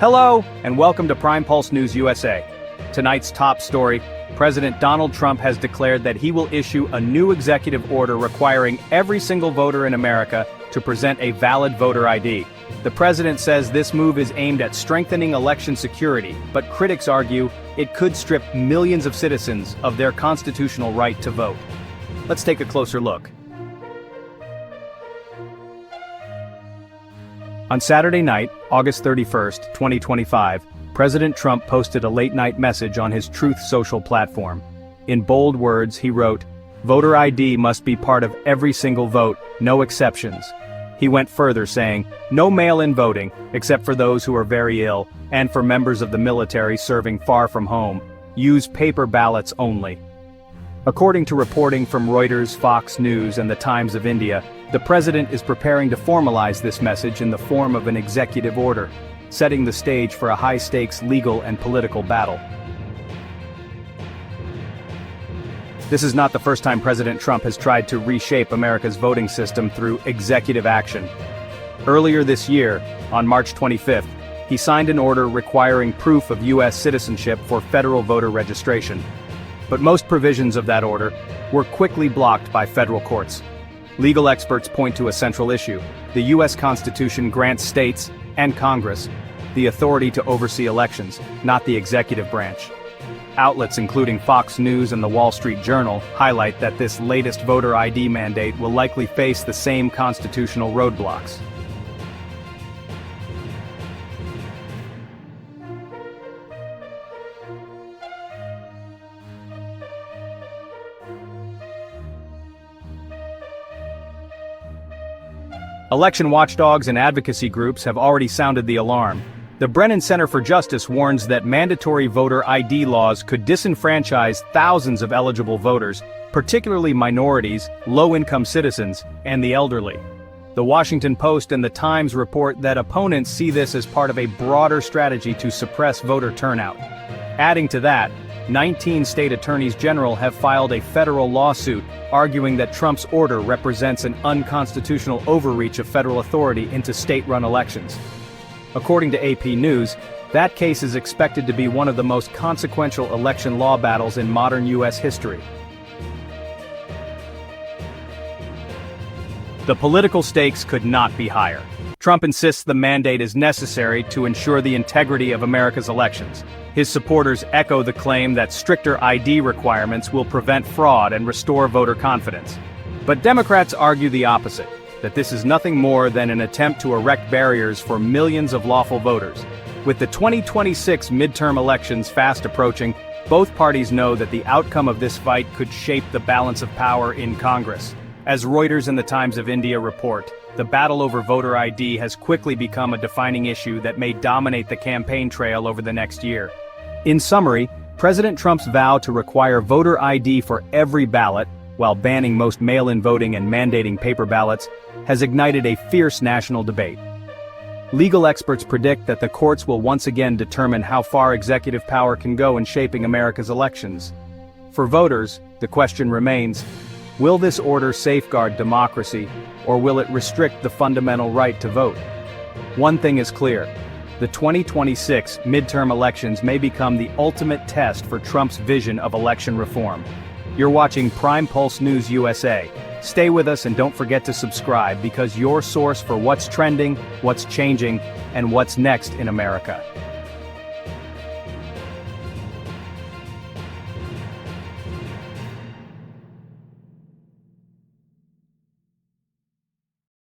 Hello, and welcome to Prime Pulse News USA. Tonight's top story, President Donald Trump has declared that he will issue a new executive order requiring every single voter in America to present a valid voter ID. The president says this move is aimed at strengthening election security, but critics argue it could strip millions of citizens of their constitutional right to vote. Let's take a closer look. On Saturday night, August 31st, 2025, President Trump posted a late-night message on his Truth Social platform. In bold words, he wrote, "Voter ID must be part of every single vote, no exceptions." He went further saying, "No mail-in voting, except for those who are very ill, and for members of the military serving far from home. Use paper ballots only." According to reporting from Reuters, Fox News, and the Times of India, the president is preparing to formalize this message in the form of an executive order, setting the stage for a high-stakes legal and political battle. This is not the first time President Trump has tried to reshape America's voting system through executive action. Earlier this year, on March 25th, he signed an order requiring proof of U.S. citizenship for federal voter registration. But most provisions of that order were quickly blocked by federal courts. Legal experts point to a central issue. The U.S. Constitution grants states and Congress the authority to oversee elections, not the executive branch. Outlets including Fox News and the Wall Street Journal highlight that this latest voter ID mandate will likely face the same constitutional roadblocks. Election watchdogs and advocacy groups have already sounded the alarm. The Brennan Center for Justice warns that mandatory voter ID laws could disenfranchise thousands of eligible voters, particularly minorities, low-income citizens, and the elderly. The Washington Post and the Times report that opponents see this as part of a broader strategy to suppress voter turnout. Adding to that, 19 state attorneys general have filed a federal lawsuit arguing that Trump's order represents an unconstitutional overreach of federal authority into state-run elections. According to AP News, that case is expected to be one of the most consequential election law battles in modern U.S. history. The political stakes could not be higher. Trump insists the mandate is necessary to ensure the integrity of America's elections. His supporters echo the claim that stricter ID requirements will prevent fraud and restore voter confidence. But Democrats argue the opposite, that this is nothing more than an attempt to erect barriers for millions of lawful voters. With the 2026 midterm elections fast approaching, both parties know that the outcome of this fight could shape the balance of power in Congress. As Reuters and the Times of India report, the battle over voter ID has quickly become a defining issue that may dominate the campaign trail over the next year. In summary, President Trump's vow to require voter ID for every ballot, while banning most mail-in voting and mandating paper ballots, has ignited a fierce national debate. Legal experts predict that the courts will once again determine how far executive power can go in shaping America's elections. For voters, the question remains, will this order safeguard democracy, or will it restrict the fundamental right to vote? One thing is clear. The 2026 midterm elections may become the ultimate test for Trump's vision of election reform. You're watching Prime Pulse News USA. Stay with us and don't forget to subscribe because your source for what's trending, what's changing, and what's next in America.